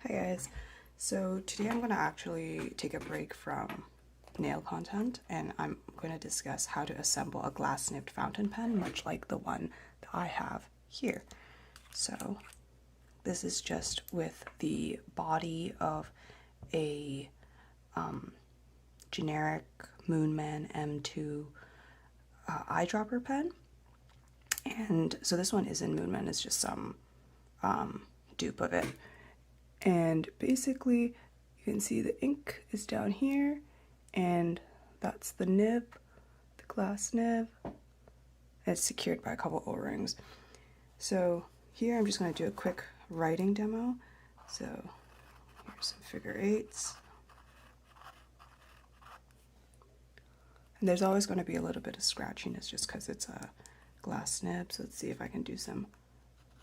Hi guys, so today I'm going to actually take a break from nail content and I'm going to discuss how to assemble a glass nibbed fountain pen, much like the one that I have here. So this is just with the body of a generic Moonman M2 eyedropper pen. And so this one isn't Moonman, it's just some dupe of it. And basically, you can see the ink is down here, and that's the nib, the glass nib. It's secured by a couple O-rings. So here I'm just going to do a quick writing demo. So here's some figure eights. And there's always going to be a little bit of scratchiness just because it's a glass nib. So let's see if I can do some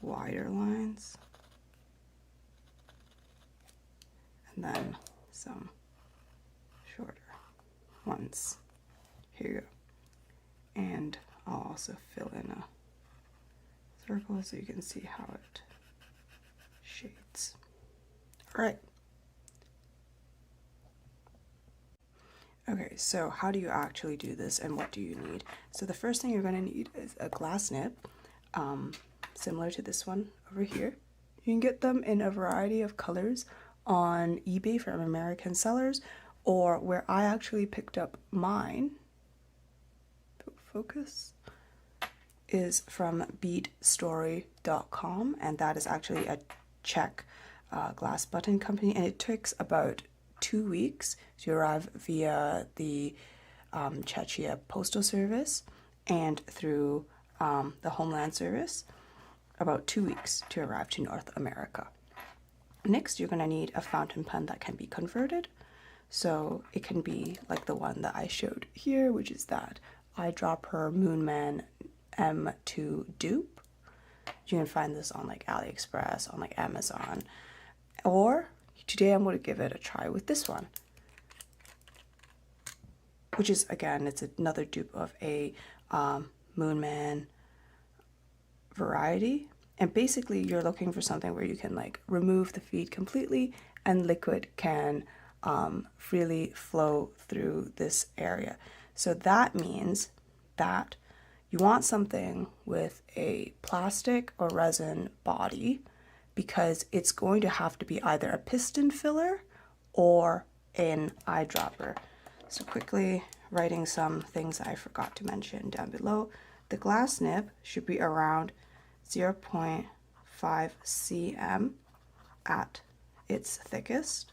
wider lines. And then some shorter ones. Here you go. And I'll also fill in a circle so you can see how it shades. All right. Okay, so how do you actually do this and what do you need? So the first thing you're going to need is a glass nib, similar to this one over here. You can get them in a variety of colors on eBay from American sellers, or where I actually picked up mine, focus, is from beatstory.com, and that is actually a Czech glass button company, and it takes about 2 weeks to arrive via the Czechia Postal Service and through the Homeland Service, about 2 weeks to arrive to North America. Next, you're going to need a fountain pen that can be converted. So it can be like the one that I showed here, which is that eyedropper Moonman M2 dupe. You can find this on like AliExpress, on like Amazon. Or today I'm going to give it a try with this one, which is, again, it's another dupe of a Moonman variety. And basically you're looking for something where you can like remove the feed completely and liquid can freely flow through this area. So that means that you want something with a plastic or resin body, because it's going to have to be either a piston filler or an eyedropper. So quickly writing some things I forgot to mention down below. The glass nib should be around 0.5 cm at its thickest,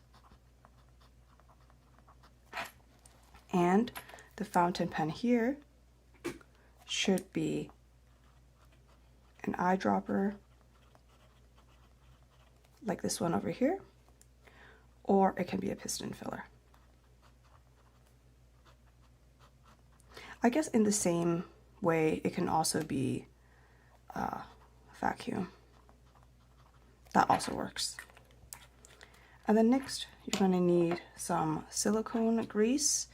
and the fountain pen here should be an eyedropper like this one over here, or it can be a piston filler. I guess in the same way it can also be vacuum. That also works. And then next you're going to need some silicone grease.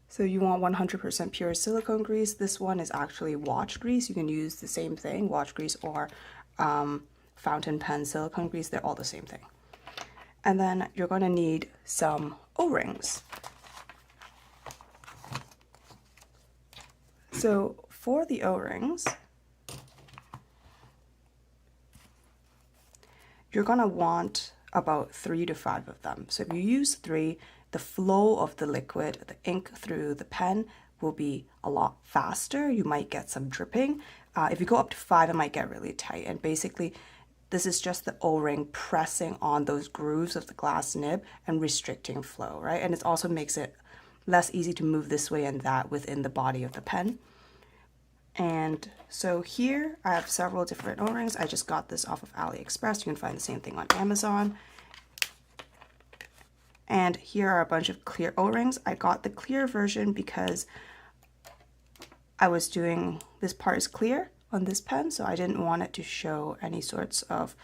So you want 100% pure silicone grease. This one is actually watch grease. You can use the same thing, watch grease or fountain pen silicone grease. They're all the same thing. And then you're going to need some O-rings. So for the O-rings, you're going to want about 3 to 5 of them. So if you use 3, the flow of the liquid, the ink through the pen will be a lot faster. You might get some dripping. If you go up to 5, it might get really tight. And basically, this is just the O-ring pressing on those grooves of the glass nib and restricting flow, right? And it also makes it less easy to move this way and that within the body of the pen. And so here I have several different O-rings. I just got this off of AliExpress. You can find the same thing on Amazon. And here are a bunch of clear O-rings. I got the clear version because I was doing, this part is clear on this pen, so I didn't want it to show any sorts of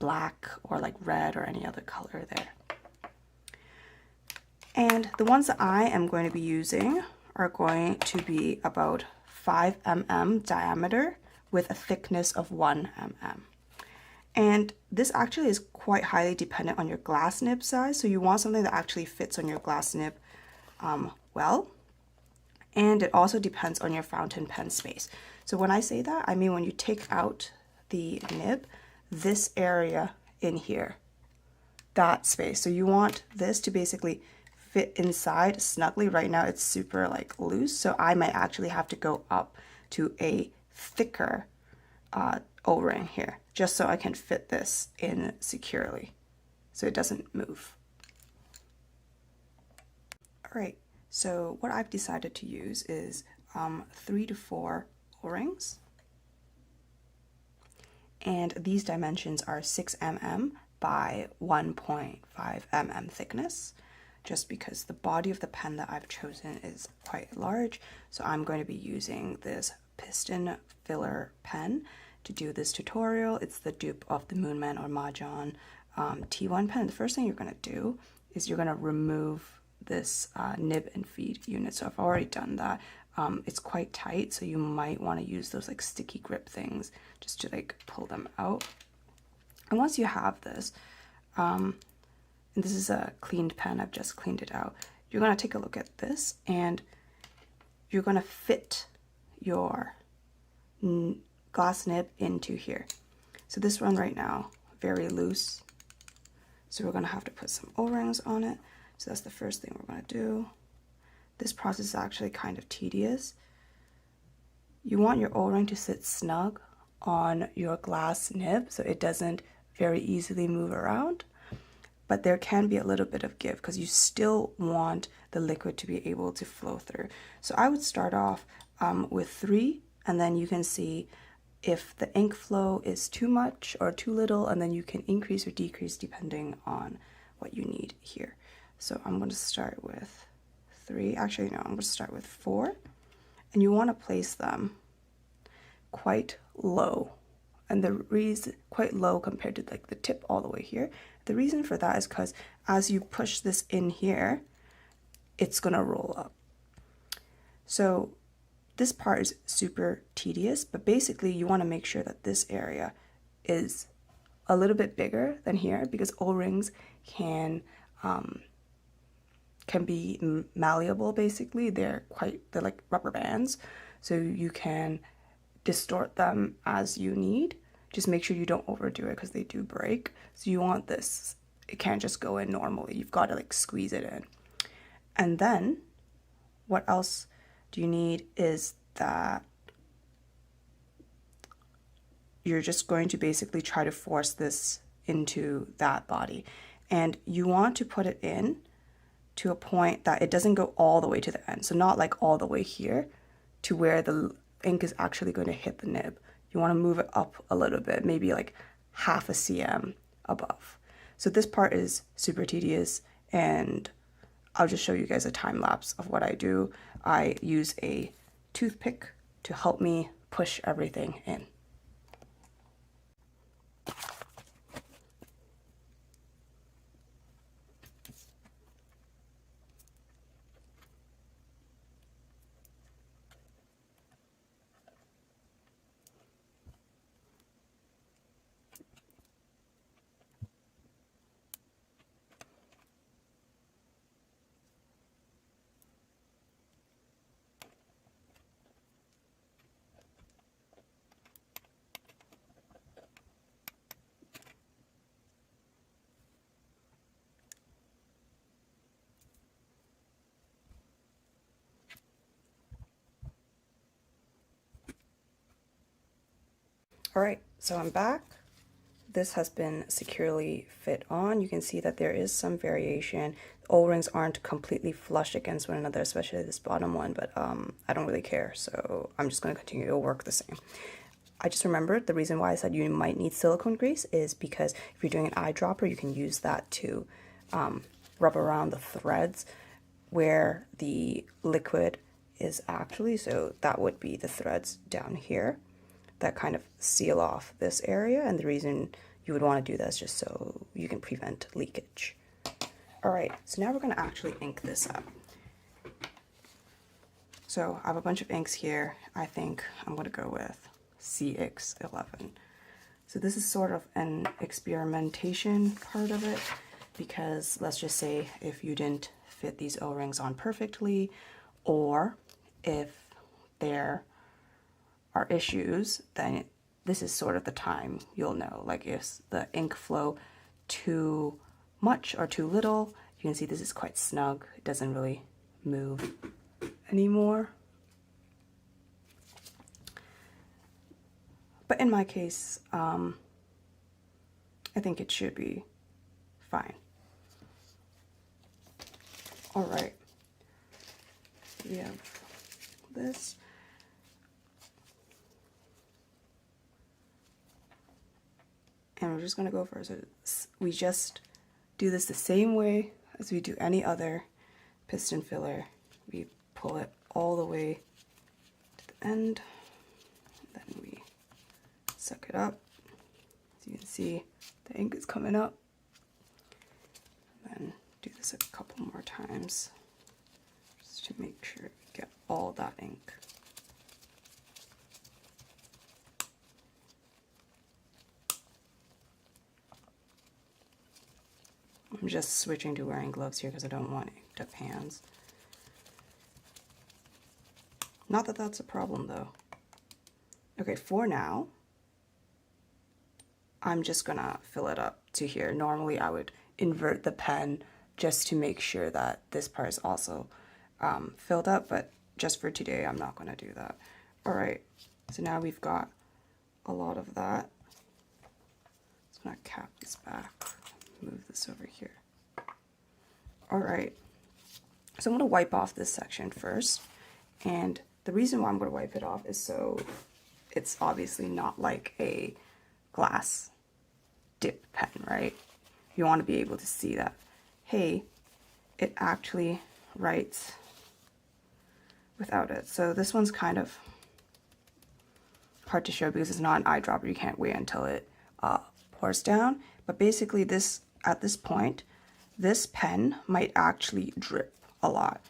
black or like red or any other color there. And the ones that I am going to be using are going to be about 5 mm diameter with a thickness of 1 mm. And this actually is quite highly dependent on your glass nib size. So you want something that actually fits on your glass nib well. And it also depends on your fountain pen space. So when I say that, I mean when you take out the nib, this area in here, that space. So you want this to basically fit inside snugly. Right now it's super like loose, so I might actually have to go up to a thicker O-ring here, just so I can fit this in securely so it doesn't move. All right, so what I've decided to use is 3 to 4 O-rings, and these dimensions are 6 mm by 1.5 mm thickness, just because the body of the pen that I've chosen is quite large. So I'm going to be using this piston filler pen to do this tutorial. It's the dupe of the Moonman or Mahjong T1 pen. The first thing you're going to do is you're going to remove this nib and feed unit. So I've already done that. It's quite tight, so you might want to use those like sticky grip things just to like pull them out. And once you have this, and this is a cleaned pen, I've just cleaned it out, you're going to take a look at this and you're going to fit your glass nib into here. So this one right now, very loose. So we're going to have to put some O-rings on it. So that's the first thing we're going to do. This process is actually kind of tedious. You want your O-ring to sit snug on your glass nib so it doesn't very easily move around. But there can be a little bit of give because you still want the liquid to be able to flow through. So I would start off with 3, and then you can see if the ink flow is too much or too little, and then you can increase or decrease depending on what you need here. So I'm going to start with 3. Actually, no, I'm going to start with 4. And you want to place them quite low. And the reason, quite low compared to like the tip all the way here. The reason for that is because as you push this in here, it's going to roll up. So this part is super tedious, but basically you want to make sure that this area is a little bit bigger than here, because O-rings can be malleable. Basically they're like rubber bands, so you can distort them as you need. Just make sure you don't overdo it because they do break. So you want this, it can't just go in normally, you've got to like squeeze it in. And then what else do you need is that you're just going to basically try to force this into that body, and you want to put it in to a point that it doesn't go all the way to the end. So not like all the way here to where the ink is actually going to hit the nib. You want to move it up a little bit, maybe like half a cm above. So this part is super tedious, and I'll just show you guys a time lapse of what I do. I use a toothpick to help me push everything in. All right, so I'm back. This has been securely fit on. You can see that there is some variation. The O-rings aren't completely flush against one another, especially this bottom one, but I don't really care, so I'm just going to continue to work the same. I just remembered the reason why I said you might need silicone grease is because if you're doing an eyedropper, you can use that to rub around the threads where the liquid is actually, so that would be the threads down here that kind of seal off this area, and the reason you would want to do that is just so you can prevent leakage. All right, so now we're going to actually ink this up. So I have a bunch of inks here. I think I'm going to go with CX11. So this is sort of an experimentation part of it, because let's just say if you didn't fit these O-rings on perfectly, or if there are issues, then this is sort of the time you'll know. Like if the ink flow too much or too little, you can see this is quite snug. It doesn't really move anymore. But in my case, I think it should be fine. All right, we have this. And we're just gonna go first. We just do this the same way as we do any other piston filler. We pull it all the way to the end, then we suck it up. As you can see, the ink is coming up. Then do this a couple more times just to make sure we get all that ink. I'm just switching to wearing gloves here because I don't want inked up hands. Not that that's a problem though. Okay, for now, I'm just gonna fill it up to here. Normally I would invert the pen just to make sure that this part is also filled up, but just for today, I'm not gonna do that. All right, so now we've got a lot of that. Just gonna cap this back, move this over here. All right, so I'm gonna wipe off this section first, and the reason why I'm gonna wipe it off is so it's obviously not like a glass dip pen, right? You want to be able to see that, hey, it actually writes without it. So this one's kind of hard to show because it's not an eyedropper. You can't wait until it pours down. But basically this, at this point, this pen might actually drip a lot,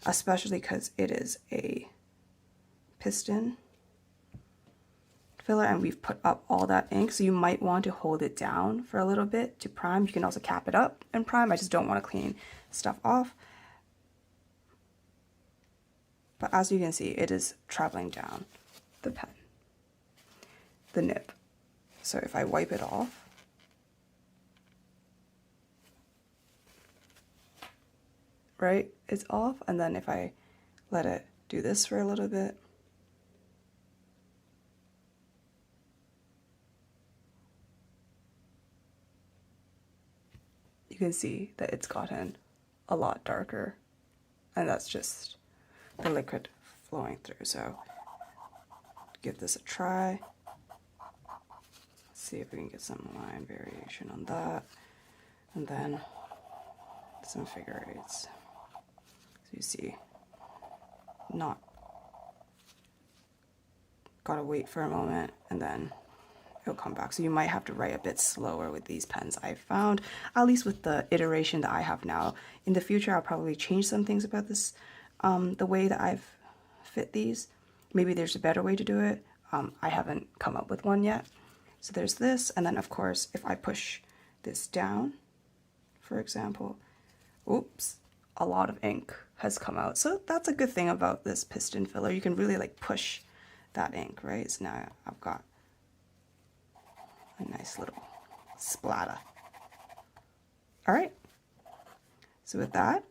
especially because it is a piston filler and we've put up all that ink, so you might want to hold it down for a little bit to prime. You can also cap it up and prime. I just don't want to clean stuff off. But as you can see, it is traveling down the pen, the nib. So if I wipe it off, right, it's off, and then if I let it do this for a little bit, you can see that it's gotten a lot darker, and that's just the liquid flowing through. So give this a try. Let's see if we can get some line variation on that, and then some figure eights. So you see, not gotta wait for a moment, and then it'll come back. So you might have to write a bit slower with these pens, I found, at least with the iteration that I have now. In the future, I'll probably change some things about this, the way that I've fit these. Maybe there's a better way to do it. I haven't come up with one yet. So there's this, and then of course, if I push this down, for example, oops, a lot of ink has come out. So that's a good thing about this piston filler. You can really like push that ink, right? So now I've got a nice little splatter. All right, so with that,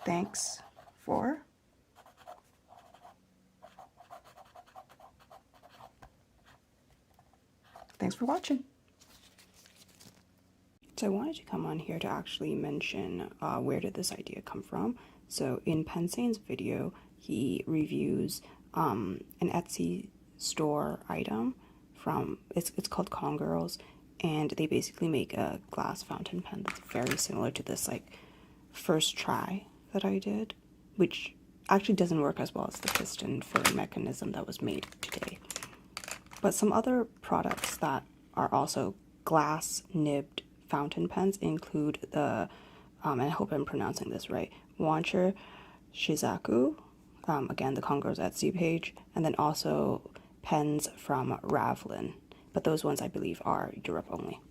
thanks for watching. So I wanted to come on here to actually mention where did this idea come from. So in Pensane's video, he reviews an Etsy store item from, it's called KongGirls, and they basically make a glass fountain pen that's very similar to this like first try that I did, which actually doesn't work as well as the piston filling mechanism that was made today. But some other products that are also glass nibbed fountain pens include the, and I hope I'm pronouncing this right, Wancher Shizaku, again the KongGirls Etsy page, and then also pens from Ravlin, but those ones I believe are Europe only.